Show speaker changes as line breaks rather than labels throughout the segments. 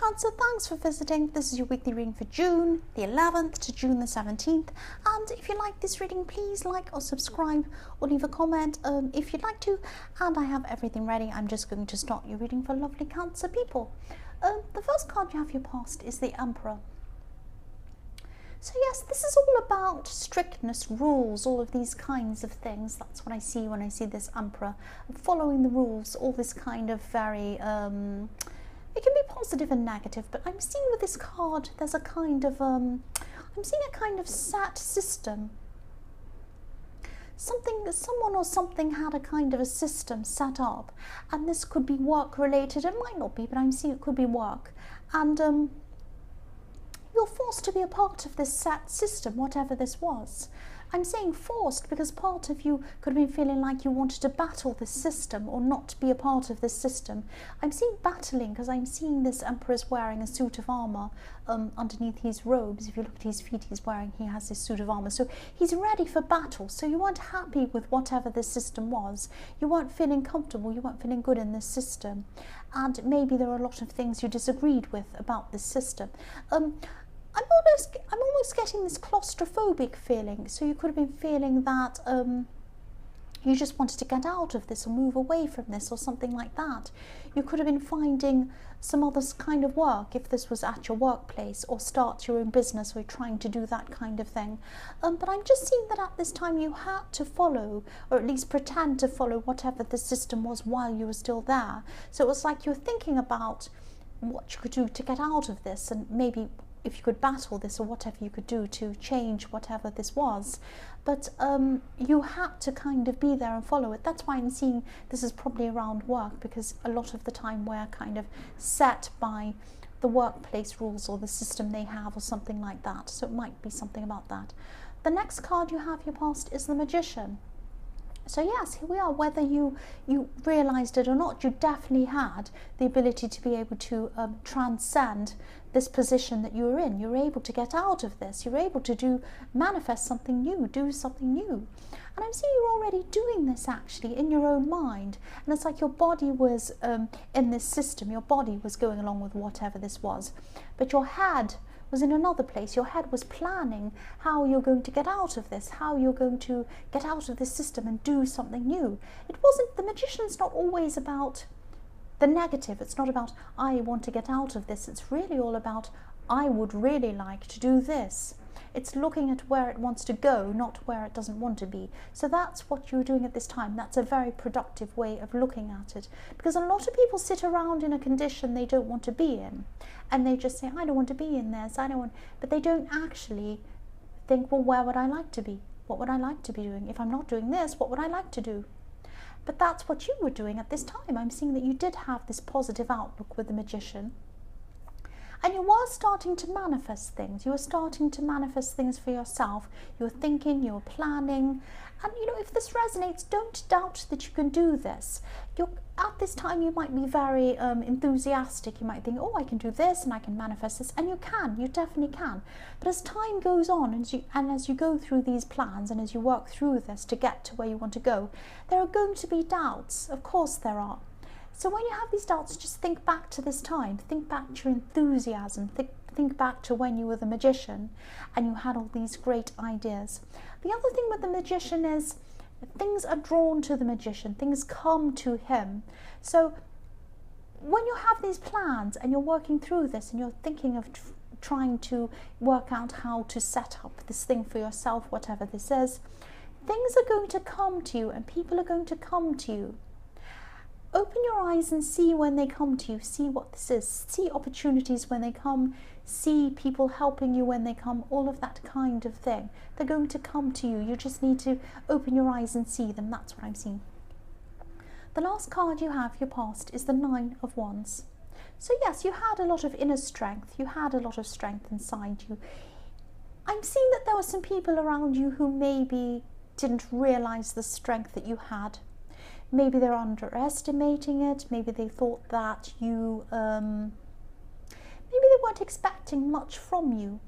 Cancer, thanks for visiting. This is your weekly reading for June the 11th to June the 17th. And if you like this reading, please like or subscribe or leave a comment if you'd like to. And I have everything ready. I'm just going to start your reading for lovely Cancer people. The first card you have your past is the Emperor. So yes, this is all about strictness, rules, all of these kinds of things. That's what I see when I see this Emperor. Following the rules, all this kind of very, it can be positive and negative, but I'm seeing with this card, there's a kind of, I'm seeing a kind of set system. Someone or something had a kind of a system set up, and this could be work related. It might not be, but I'm seeing it could be work. And, you're forced to be a part of this set system, whatever this was. I'm saying forced because part of you could have been feeling like you wanted to battle this system or not be a part of this system. I'm seeing battling because I'm seeing this Emperor's wearing a suit of armour underneath his robes. If you look at his feet, he has this suit of armour. So he's ready for battle. So you weren't happy with whatever this system was. You weren't feeling comfortable. You weren't feeling good in this system. And maybe there are a lot of things you disagreed with about this system. I'm almost getting this claustrophobic feeling. So you could have been feeling that you just wanted to get out of this or move away from this or something like that. You could have been finding some other kind of work if this was at your workplace, or start your own business, or trying to do that kind of thing. But I'm just seeing that at this time you had to follow, or at least pretend to follow, whatever the system was while you were still there. So it was like you were thinking about what you could do to get out of this, and maybe if you could battle this or whatever you could do to change whatever this was. But you had to kind of be there and follow it. That's why I'm seeing this is probably around work, because a lot of the time we're kind of set by the workplace rules or the system they have or something like that. So it might be something about that. The next card you have your past is the Magician. So yes, here we are. Whether you realised it or not, you definitely had the ability to be able to transcend this position that you were in. You're able to get out of this. You're able to manifest something new, do something new. And I'm seeing you're already doing this actually in your own mind. And it's like your body was in this system. Your body was going along with whatever this was. But your head was in another place. Your head was planning how you're going to get out of this, how you're going to get out of this system and do something new. It wasn't, the Magician's not always about the negative. It's not about, I want to get out of this. It's really all about, I would really like to do this. It's looking at where it wants to go, not where it doesn't want to be. So that's what you're doing at this time. That's a very productive way of looking at it. Because a lot of people sit around in a condition they don't want to be in. And they just say, I don't want to be in this, I don't want, but they don't actually think, well, where would I like to be? What would I like to be doing? If I'm not doing this, what would I like to do? But that's what you were doing at this time. I'm seeing that you did have this positive outlook with the Magician. And you were starting to manifest things. You were starting to manifest things for yourself. You were thinking, you were planning. And, you know, if this resonates, don't doubt that you can do this. At this time, you might be very enthusiastic. You might think, oh, I can do this and I can manifest this. And you can. You definitely can. But as time goes on and as you go through these plans and as you work through this to get to where you want to go, there are going to be doubts. Of course there are. So when you have these doubts, just think back to this time. Think back to your enthusiasm. Think back to when you were the Magician and you had all these great ideas. The other thing with the Magician is things are drawn to the Magician. Things come to him. So when you have these plans and you're working through this and you're thinking of trying to work out how to set up this thing for yourself, whatever this is, things are going to come to you and people are going to come to you. Open your eyes and see when they come to you. See what this is. See opportunities when they come. See people helping you when they come. All of that kind of thing. They're going to come to you. You just need to open your eyes and see them. That's what I'm seeing. The last card you have, your past, is the Nine of Wands. So yes, you had a lot of inner strength. You had a lot of strength inside you. I'm seeing that there were some people around you who maybe didn't realise the strength that you had. Maybe they're underestimating it. Maybe they thought that you, maybe they weren't expecting much from you.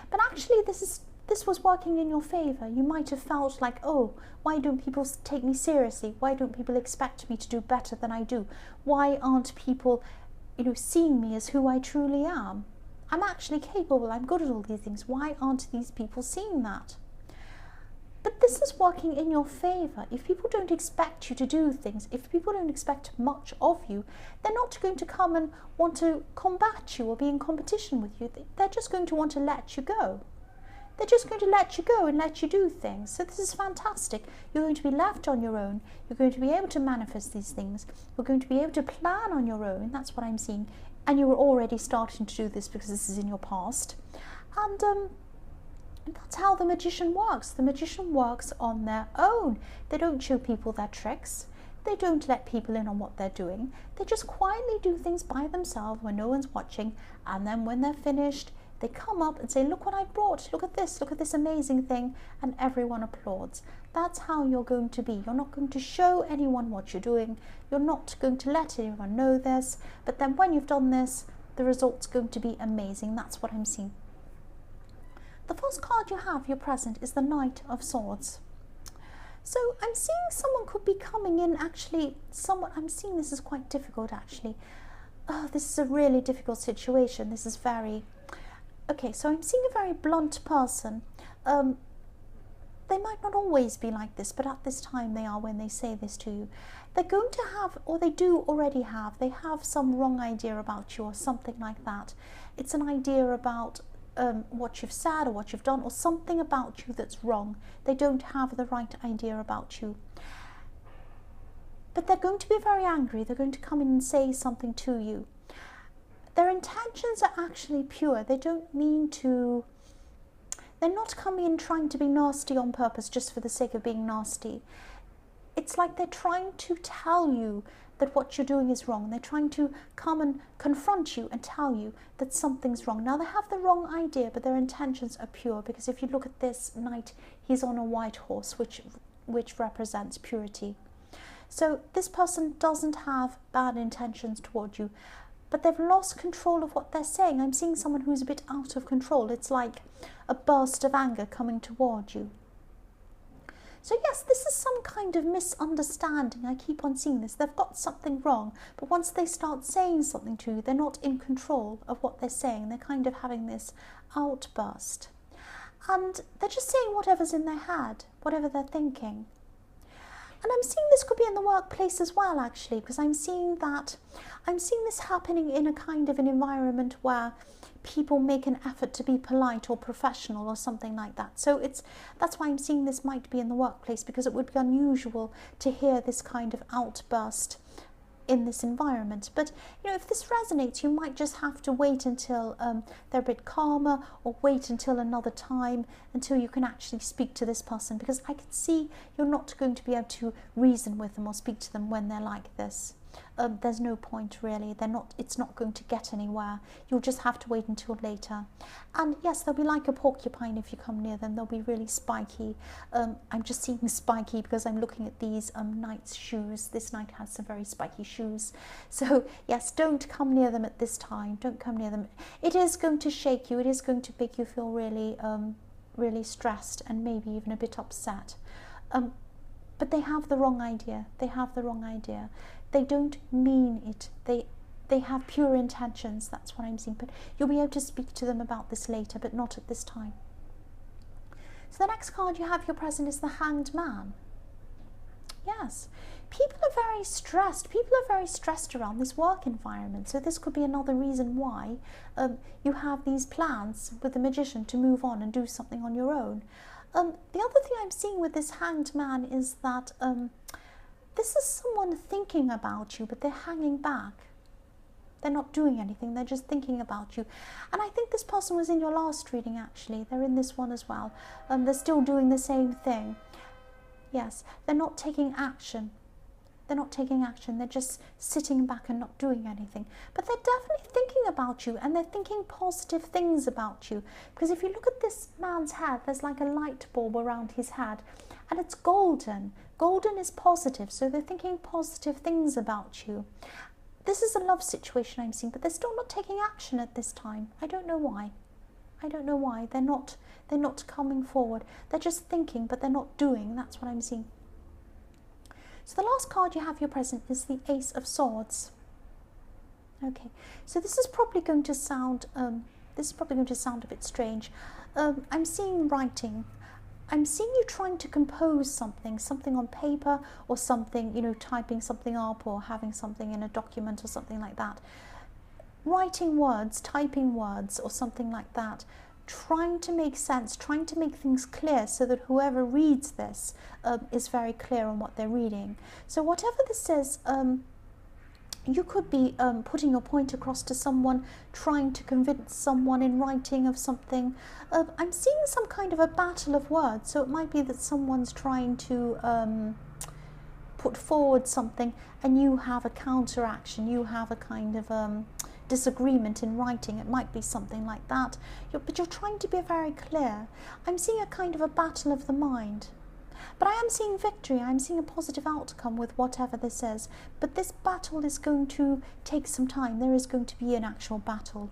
But actually this was working in your favour. You might have felt like, oh, why don't people take me seriously? Why don't people expect me to do better than I do? Why aren't people seeing me as who I truly am. I'm actually capable, I'm good at all these things. Why aren't these people seeing that? But this is working in your favour. If people don't expect you to do things, if people don't expect much of you, they're not going to come and want to combat you or be in competition with you. They're just going to want to let you go. They're just going to let you go and let you do things. So this is fantastic. You're going to be left on your own. You're going to be able to manifest these things. You're going to be able to plan on your own. That's what I'm seeing. And you were already starting to do this because this is in your past. And that's how the magician works. The magician works on their own. They don't show people their tricks. They don't let people in on what they're doing. They just quietly do things by themselves when no one's watching. And then when they're finished, they come up and say, look what I brought, look at this amazing thing, and everyone applauds. That's how you're going to be. You're not going to show anyone what you're doing. You're not going to let anyone know this. But then when you've done this, the result's going to be amazing. That's what I'm seeing. The first card you have, your present, is the Knight of Swords. So I'm seeing someone could be coming in, actually, I'm seeing this is quite difficult, actually. Oh, this is a really difficult situation. This is very... Okay, so I'm seeing a very blunt person. They might not always be like this, but at this time they are when they say this to you. They're going to have, or they do already have, they have some wrong idea about you or something like that. It's an idea about what you've said or what you've done or something about you that's wrong. They don't have the right idea about you. But they're going to be very angry. They're going to come in and say something to you. Their intentions are actually pure. They don't mean to... They're not coming in trying to be nasty on purpose just for the sake of being nasty. It's like they're trying to tell you that what you're doing is wrong. They're trying to come and confront you and tell you that something's wrong. Now, they have the wrong idea, but their intentions are pure, because if you look at this knight, he's on a white horse, which represents purity. So this person doesn't have bad intentions toward you, but they've lost control of what they're saying. I'm seeing someone who's a bit out of control. It's like a burst of anger coming toward you. So yes, this is some kind of misunderstanding. I keep on seeing this. They've got something wrong, but once they start saying something to you, they're not in control of what they're saying. They're kind of having this outburst. And they're just saying whatever's in their head, whatever they're thinking. And I'm seeing this could be in the workplace as well, actually, because I'm seeing this happening in a kind of an environment where people make an effort to be polite or professional or something like that. So that's why I'm seeing this might be in the workplace, because it would be unusual to hear this kind of outburst in this environment. But if this resonates, you might just have to wait until they're a bit calmer, or wait until another time, until you can actually speak to this person, because I can see you're not going to be able to reason with them or speak to them when they're like this. There's no point, really. It's not going to get anywhere. You'll just have to wait until later. And yes, they'll be like a porcupine if you come near them. They'll be really spiky. I'm just seeing spiky because I'm looking at these knight's shoes. This knight has some very spiky shoes. So yes, don't come near them at this time. Don't come near them. It is going to shake you. It is going to make you feel really, really stressed and maybe even a bit upset. But they have the wrong idea. They have the wrong idea. They don't mean it. They have pure intentions. That's what I'm seeing. But you'll be able to speak to them about this later, but not at this time. So the next card you have, your present, is the Hanged Man. Yes. People are very stressed. People are very stressed around this work environment. So this could be another reason why you have these plans with the magician to move on and do something on your own. The other thing I'm seeing with this Hanged Man is that this is someone thinking about you, but they're hanging back. They're not doing anything. They're just thinking about you. And I think this person was in your last reading, actually. They're in this one as well. They're still doing the same thing. Yes, they're not taking action. They're not taking action. They're just sitting back and not doing anything. But they're definitely thinking about you, and they're thinking positive things about you. Because if you look at this man's head, there's like a light bulb around his head, and it's golden. Golden is positive, so they're thinking positive things about you. This is a love situation I'm seeing, but they're still not taking action at this time. I don't know why. I don't know why. They're not coming forward. They're just thinking, but they're not doing. That's what I'm seeing. So the last card you have, your present, is the Ace of Swords. Okay, so this is probably going to sound a bit strange. I'm seeing writing. I'm seeing you trying to compose something on paper, or something, you know, typing something up, or having something in a document or something like that. Writing words, typing words, or something like that. Trying to make sense, trying to make things clear so that whoever reads this is very clear on what they're reading. So whatever this is, you could be putting your point across to someone, trying to convince someone in writing of something. I'm seeing some kind of a battle of words, so it might be that someone's trying to put forward something, and you have a counteraction, you have a kind of disagreement in writing. It might be something like that, but you're trying to be very clear. I'm seeing a kind of a battle of the mind. But I am seeing victory, I'm seeing a positive outcome with whatever this is. But this battle is going to take some time. There is going to be an actual battle.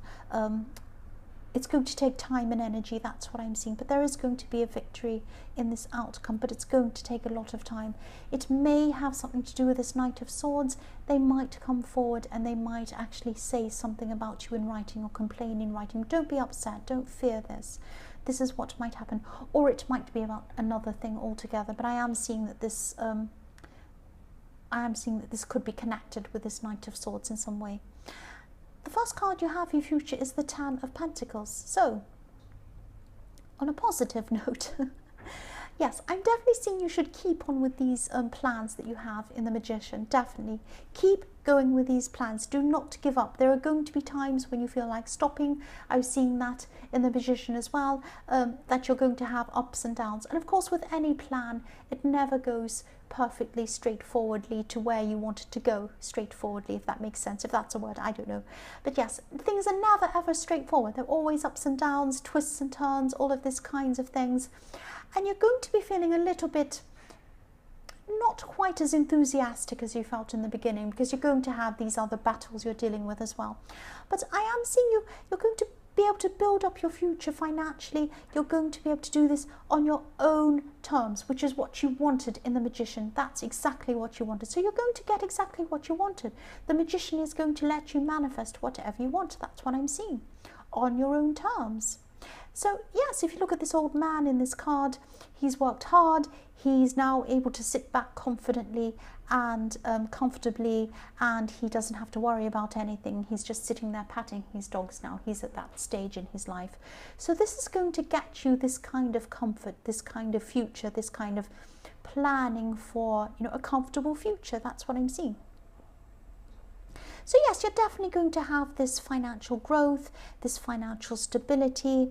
It's going to take time and energy, that's what I'm seeing. But there is going to be a victory in this outcome, but it's going to take a lot of time. It may have something to do with this Knight of Swords. They might come forward and they might actually say something about you in writing, or complain in writing. Don't be upset, don't fear this. This is what might happen, or it might be about another thing altogether. But I am seeing that this could be connected with this Knight of Swords in some way. The first card you have for your future is the Ten of Pentacles. So, on a positive note, yes, I'm definitely seeing you should keep on with these plans that you have in the Magician. Definitely keep going with these plans. Do not give up. There are going to be times when you feel like stopping. I was seeing that in the Magician as well, that you're going to have ups and downs. And of course, with any plan, it never goes perfectly straightforwardly to where you want it to go straightforwardly, if that makes sense, if that's a word, I don't know. But yes, things are never ever straightforward. They're always ups and downs, twists and turns, all of these kinds of things. And you're going to be feeling a little bit not quite as enthusiastic as you felt in the beginning, because you're going to have these other battles you're dealing with as well. But I am seeing you're going to be able to build up your future financially. You're going to be able to do this on your own terms, which is what you wanted in the Magician. That's exactly what you wanted. So you're going to get exactly what you wanted. The Magician is going to let you manifest whatever you want. That's what I'm seeing, on your own terms. So yes, if you look at this old man in this card, he's worked hard. He's now able to sit back confidently and comfortably, and he doesn't have to worry about anything. He's just sitting there patting his dogs now. He's at that stage in his life. So this is going to get you this kind of comfort, this kind of future, this kind of planning for, you know, a comfortable future. That's what I'm seeing. So yes, you're definitely going to have this financial growth, this financial stability.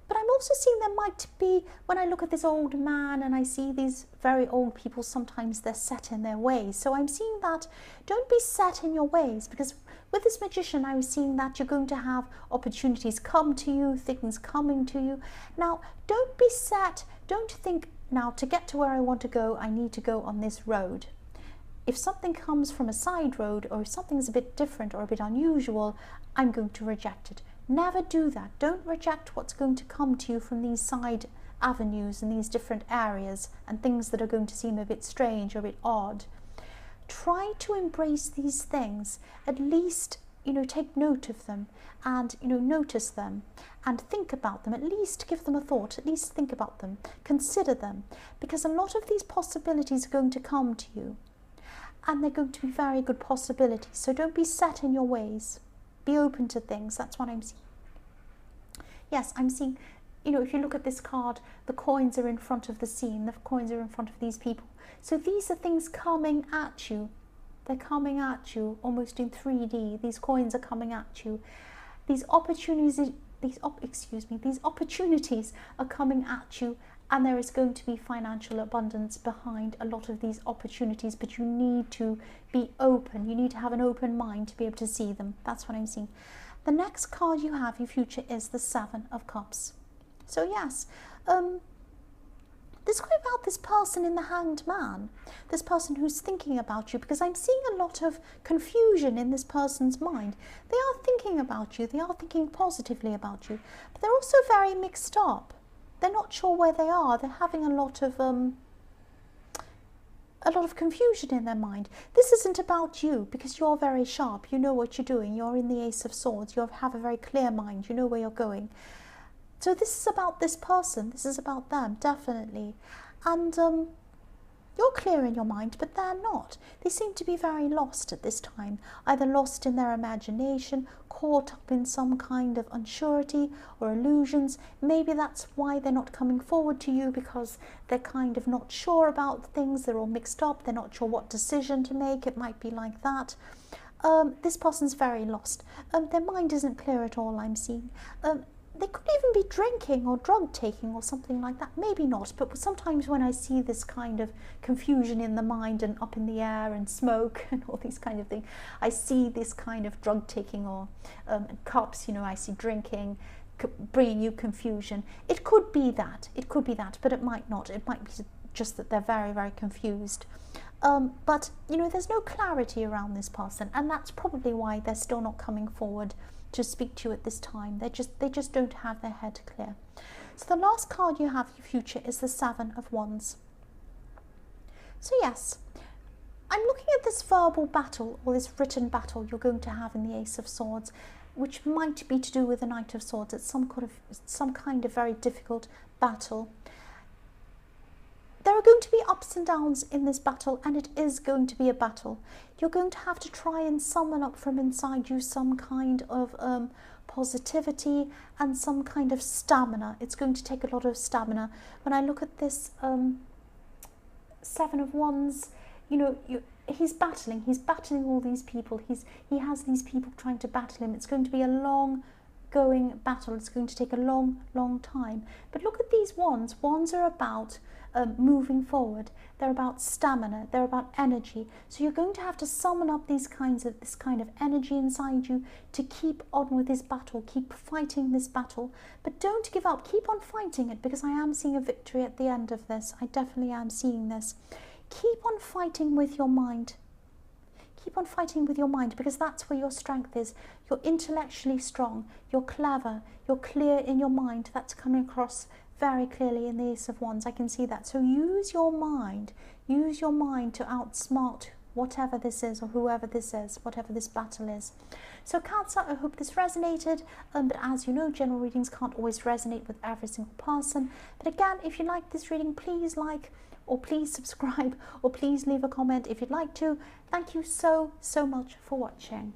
But I'm also seeing there might be, when I look at this old man and I see these very old people, sometimes they're set in their ways. So I'm seeing that don't be set in your ways, because with this Magician, I was seeing that you're going to have opportunities come to you, things coming to you. Now, don't be set. Don't think, now to get to where I want to go, I need to go on this road. If something comes from a side road, or if something's a bit different or a bit unusual, I'm going to reject it. Never do that. Don't reject what's going to come to you from these side avenues and these different areas and things that are going to seem a bit strange or a bit odd. Try to embrace these things. At least, you know, take note of them and, you know, notice them and think about them. At least give them a thought. At least think about them. Consider them, because a lot of these possibilities are going to come to you, and they're going to be very good possibilities. So don't be set in your ways. Be open to things. That's what I'm seeing. Yes, I'm seeing, you know, if you look at this card, the coins are in front of the scene. The coins are in front of these people. So these are things coming at you. They're coming at you almost in 3D. These coins are coming at you. These opportunities, these opportunities are coming at you, and there is going to be financial abundance behind a lot of these opportunities, but you need to be open. You need to have an open mind to be able to see them. That's what I'm seeing. The next card you have, your future, is the Seven of Cups. So yes, this is about this person in the Hanged Man, this person who's thinking about you, because I'm seeing a lot of confusion in this person's mind. They are thinking about you, they are thinking positively about you, but they're also very mixed up. They're not sure where they are. They're having a lot of a lot of confusion in their mind. This isn't about you because you're very sharp. You know what you're doing. You're in the Ace of Swords. You have a very clear mind. You know where you're going. So this is about this person. This is about them, definitely. And you're clear in your mind, but they're not. They seem to be very lost at this time, either lost in their imagination, caught up in some kind of unsurety or illusions. Maybe that's why they're not coming forward to you, because they're kind of not sure about things. They're all mixed up. They're not sure what decision to make. It might be like that. This person's very lost. Their mind isn't clear at all, I'm seeing. They could even be drinking or drug taking or something like that. Maybe not, but sometimes when I see this kind of confusion in the mind and up in the air and smoke and all these kind of things, I see this kind of drug taking or cups, I see drinking, bringing you confusion. It could be that, but it might not. It might be just that they're very, very confused. But, there's no clarity around this person, and that's probably why they're still not coming forward to speak to you at this time. They just don't have their head clear. So the last card you have for your future is the Seven of Wands. So yes, I'm looking at this verbal battle, or this written battle you're going to have in the Ace of Swords, which might be to do with the Knight of Swords. It's some kind of very difficult battle. There are going to be ups and downs in this battle, and it is going to be a battle. You're going to have to try and summon up from inside you some kind of positivity and some kind of stamina. It's going to take a lot of stamina. When I look at this Seven of Wands, he's battling all these people. He has these people trying to battle him. It's going to be a long going battle. It's going to take a long time. But look at these wands. Wands are about moving forward. They're about stamina. They're about energy. So you're going to have to summon up this kind of energy inside you to keep on with this battle, keep fighting this battle. But don't give up. Keep on fighting it, because I am seeing a victory at the end of this. I definitely am seeing this. Keep on fighting with your mind. Keep on fighting with your mind, because that's where your strength is. You're intellectually strong. You're clever. You're clear in your mind. That's coming across very clearly in the Ace of Wands. I can see that. So use your mind. Use your mind to outsmart whatever this is, or whoever this is, whatever this battle is. So Cancer, I hope this resonated. But as you know, general readings can't always resonate with every single person. But again, if you like this reading, please like, or please subscribe, or please leave a comment if you'd like to. Thank you so much for watching.